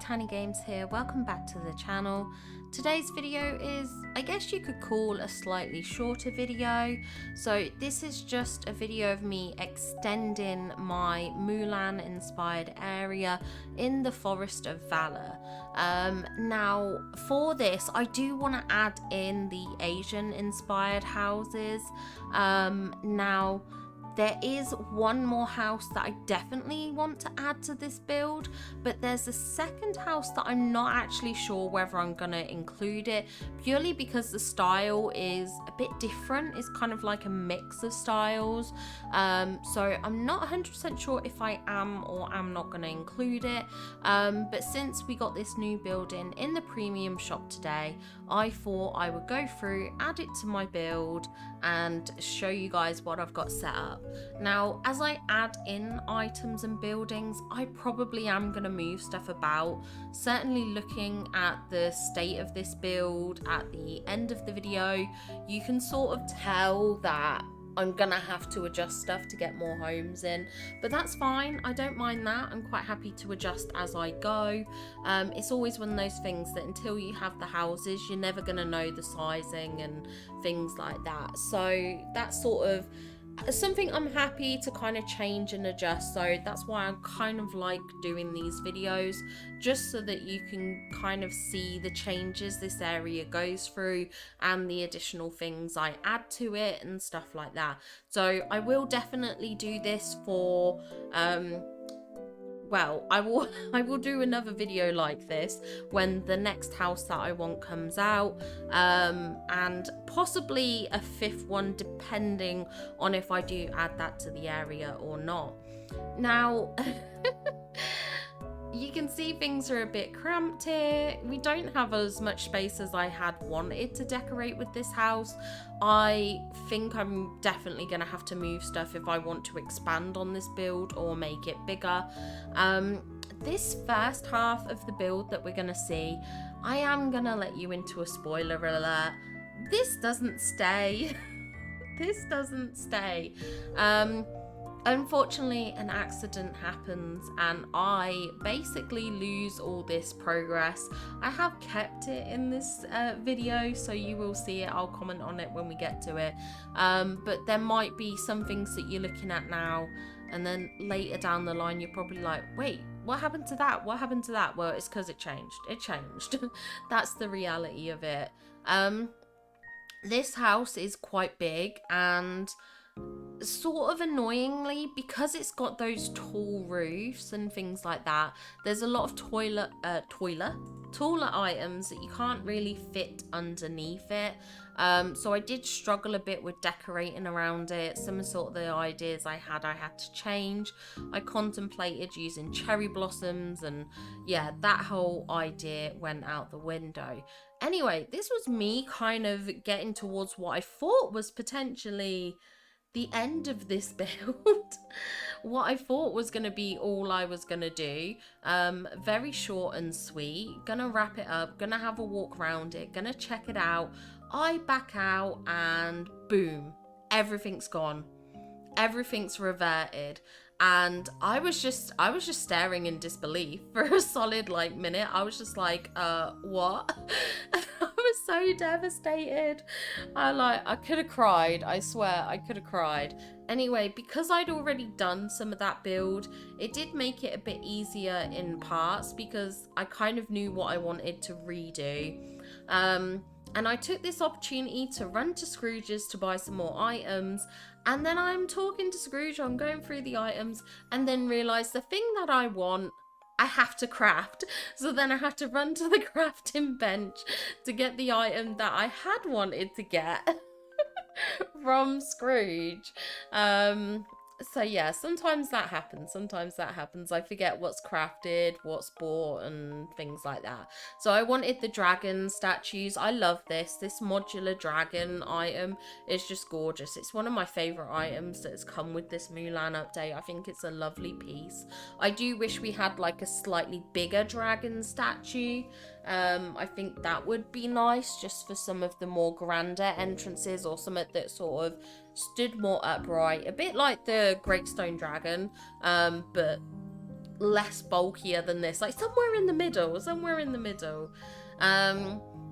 Tiny Games here, welcome back to the channel. Today's video is, I guess you could call a slightly shorter video. So this is just a video of me extending my Mulan inspired area in the Forest of Valor. Now for this I do want to add in the Asian inspired houses. Now there is one more house that I definitely want to add to this build, but there's a second house that I'm not actually sure whether I'm going to include it, purely because the style is a bit different. It's kind of like a mix of styles. So I'm not 100% sure if I am or am not going to include it. But since we got this new building in the premium shop today, I thought I would go through, add it to my build, and show you guys what I've got set up. Now, as I add in items and buildings, I probably am going to move stuff about. Certainly looking at the state of this build at the end of the video, you can sort of tell that I'm gonna have to adjust stuff to get more homes in, but that's fine. I don't mind that. I'm quite happy to adjust as I go. It's always one of those things that until you have the houses, you're never gonna know the sizing and things like that. So that's sort of something I'm happy to kind of change and adjust. So that's why I kind of like doing these videos, just so that you can kind of see the changes this area goes through and the additional things I add to it and stuff like that. So I will definitely do this for well, I will do another video like this when the next house that I want comes out, and possibly a fifth one depending on if I do add that to the area or not. Now you can see things are a bit cramped here. We don't have as much space as I had wanted to decorate with this house. I think I'm definitely going to have to move stuff if I want to expand on this build or make it bigger. This first half of the build that we're going to see, I am going to let you into a spoiler alert. This doesn't stay. This doesn't stay. Unfortunately, an accident happens and I basically lose all this progress. I have kept it in this video, so you will see it. I'll comment on it when we get to it. But there might be some things that you're looking at now, and then later down the line you're probably like, wait, what happened to that? What happened to that? Well, it's because it changed. It changed. That's the reality of it. This house is quite big, and sort of annoyingly, because it's got those tall roofs and things like that, there's a lot of taller items that you can't really fit underneath it. So I did struggle a bit with decorating around it. Some sort of the ideas I had to change. I contemplated using cherry blossoms, and yeah, that whole idea went out the window. Anyway, this was me kind of getting towards what I thought was potentially the end of this build. What I thought was going to be all I was going to do. Very short and sweet. Gonna wrap it up, gonna have a walk around it, gonna check it out. I back out and boom, everything's gone. Everything's reverted. And I was just staring in disbelief for a solid minute. I was just like, what? I was so devastated. I could have cried. I swear I could have cried. Anyway, because I'd already done some of that build, it did make it a bit easier in parts, because I kind of knew what I wanted to redo. And I took this opportunity to run to Scrooge's to buy some more items. And then I'm talking to Scrooge, I'm going through the items, and then realise the thing that I want, I have to craft. So then I had to run to the crafting bench to get the item that I had wanted to get from Scrooge. So yeah, sometimes that happens. I forget what's crafted, what's bought, and things like that. So I wanted the dragon statues. I love this modular dragon item is just gorgeous. It's one of my favorite items that's come with this Mulan update. I think it's a lovely piece. I do wish we had like a slightly bigger dragon statue. I think that would be nice, just for some of the more grander entrances, or something that sort of stood more upright, a bit like the Great Stone Dragon, but less bulkier than this, like somewhere in the middle.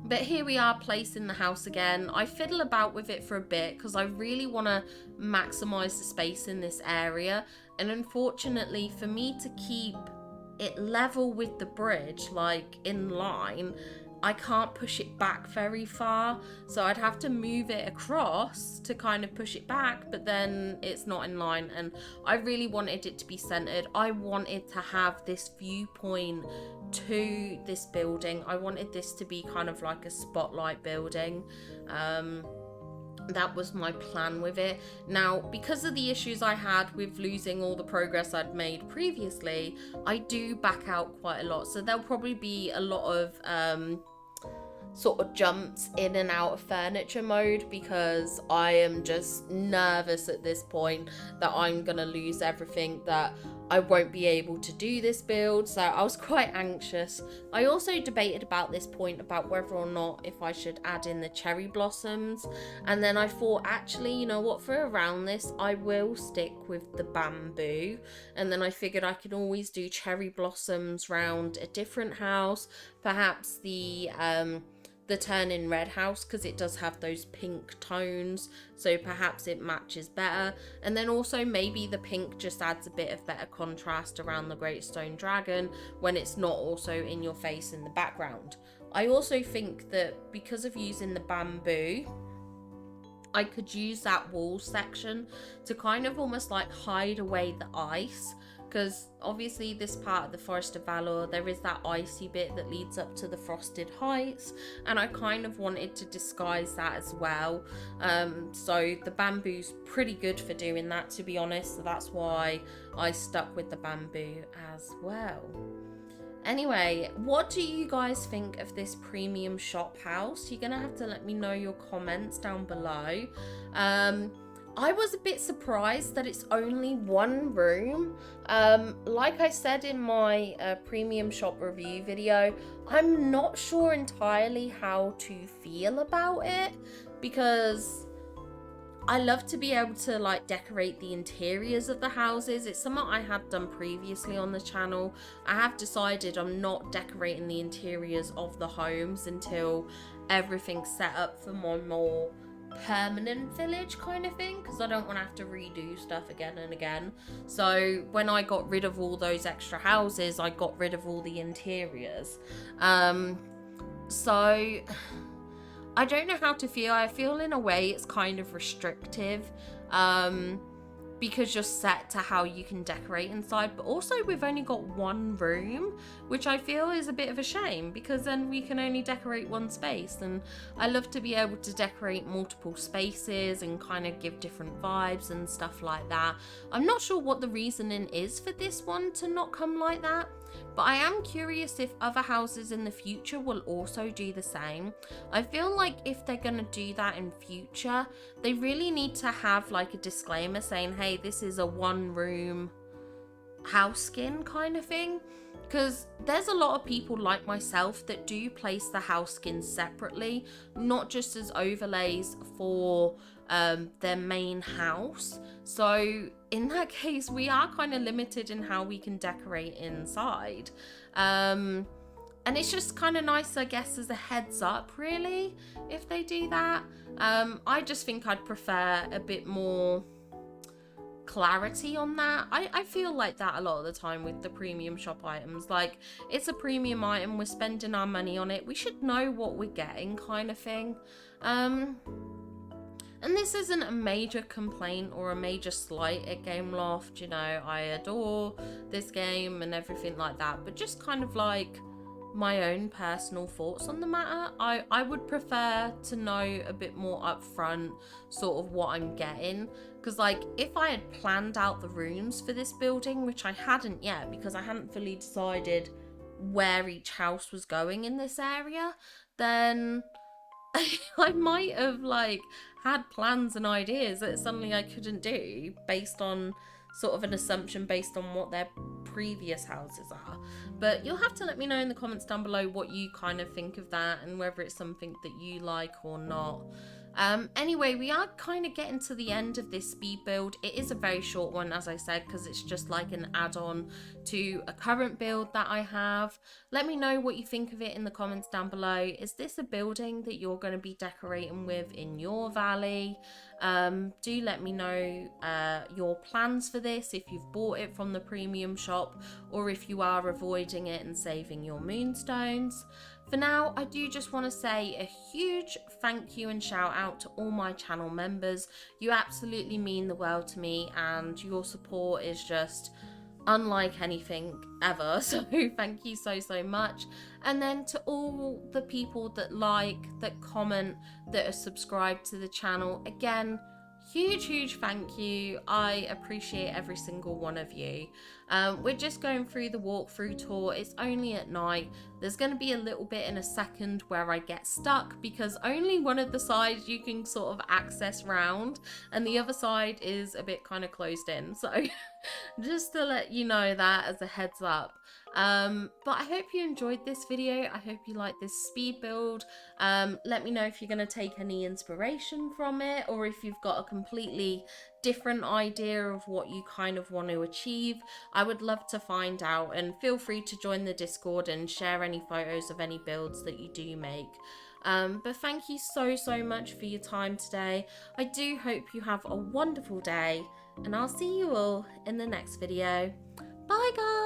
But here we are placing the house again. I fiddle about with it for a bit because I really want to maximize the space in this area. And unfortunately, for me to keep it level with the bridge, like in line, I can't push it back very far. So I'd have to move it across to kind of push it back, but then it's not in line. And I really wanted it to be centered. I wanted to have this viewpoint to this building. I wanted this to be kind of like a spotlight building. That was my plan with it. Now, because of the issues I had with losing all the progress I'd made previously, I do back out quite a lot. So there'll probably be a lot of sort of jumps in and out of furniture mode because I am just nervous at this point that I'm gonna lose everything, that I won't be able to do this build. So I was quite anxious. I also debated about this point about whether or not if I should add in the cherry blossoms, and then I thought, actually, you know what, for around this I will stick with the bamboo. And then I figured I could always do cherry blossoms round a different house, perhaps the turn-in red house, because it does have those pink tones, so perhaps it matches better. And then also maybe the pink just adds a bit of better contrast around the great stone dragon when it's not also in your face in the background. I also think that because of using the bamboo, I could use that wall section to kind of almost like hide away the ice, because obviously this part of the Forest of Valor, there is that icy bit that leads up to the frosted heights, and I kind of wanted to disguise that as well. So the bamboo's pretty good for doing that, to be honest, so that's why I stuck with the bamboo as well. Anyway, what do you guys think of this premium shop house? You're gonna have to let me know your comments down below. I was a bit surprised that it's only one room. Like I said in my premium shop review video, I'm not sure entirely how to feel about it, because I love to be able to like decorate the interiors of the houses. It's something I had done previously on the channel. I have decided I'm not decorating the interiors of the homes until everything's set up for my more permanent village kind of thing, because I don't want to have to redo stuff again and again. So when I got rid of all those extra houses, I got rid of all the interiors. So I don't know how to feel. I feel in a way it's kind of restrictive, because you're set to how you can decorate inside, but also we've only got one room, which I feel is a bit of a shame, because then we can only decorate one space, and I love to be able to decorate multiple spaces and kind of give different vibes and stuff like that. I'm not sure what the reasoning is for this one to not come like that, but I am curious if other houses in the future will also do the same. I feel like if they're going to do that in future, they really need to have like a disclaimer saying, hey, this is a one room house skin kind of thing. Because there's a lot of people like myself that do place the house skins separately, not just as overlays for their main house. So in that case, we are kind of limited in how we can decorate inside. And it's just kind of nice, I guess, as a heads up, really, if they do that. I just think I'd prefer a bit more clarity on that. I feel like that a lot of the time with the premium shop items. Like, it's a premium item, we're spending our money on it, we should know what we're getting kind of thing. And this isn't a major complaint or a major slight at Gameloft, you know, I adore this game and everything like that, but just kind of like my own personal thoughts on the matter. I would prefer to know a bit more upfront sort of what I'm getting, because like if I had planned out the rooms for this building, which I hadn't yet because I hadn't fully decided where each house was going in this area, then I might have like had plans and ideas that suddenly I couldn't do based on sort of an assumption based on what their previous houses are. But you'll have to let me know in the comments down below what you kind of think of that and whether it's something that you like or not. Anyway, we are kind of getting to the end of this speed build. It is a very short one, as I said, because it's just like an add-on to a current build that I have. Let me know what you think of it in the comments down below. Is this a building that you're going to be decorating with in your valley? Do let me know your plans for this, if you've bought it from the premium shop or if you are avoiding it and saving your moonstones. For now, I do just want to say a huge thank you and shout out to all my channel members. You absolutely mean the world to me, and your support is just unlike anything ever. So thank you so much. And then to all the people that like, that comment, that are subscribed to the channel, again, huge thank you. I appreciate every single one of you. We're just going through the walkthrough tour. It's only at night. There's going to be a little bit in a second where I get stuck because only one of the sides you can sort of access round and the other side is a bit kind of closed in. So just to let you know that as a heads up. But I hope you enjoyed this video. I hope you like this speed build. Let me know if you're going to take any inspiration from it or if you've got a completely different idea of what you kind of want to achieve. I would love to find out, and feel free to join the Discord and share any photos of any builds that you do make. But thank you so much for your time today. I do hope you have a wonderful day, and I'll see you all in the next video. Bye guys!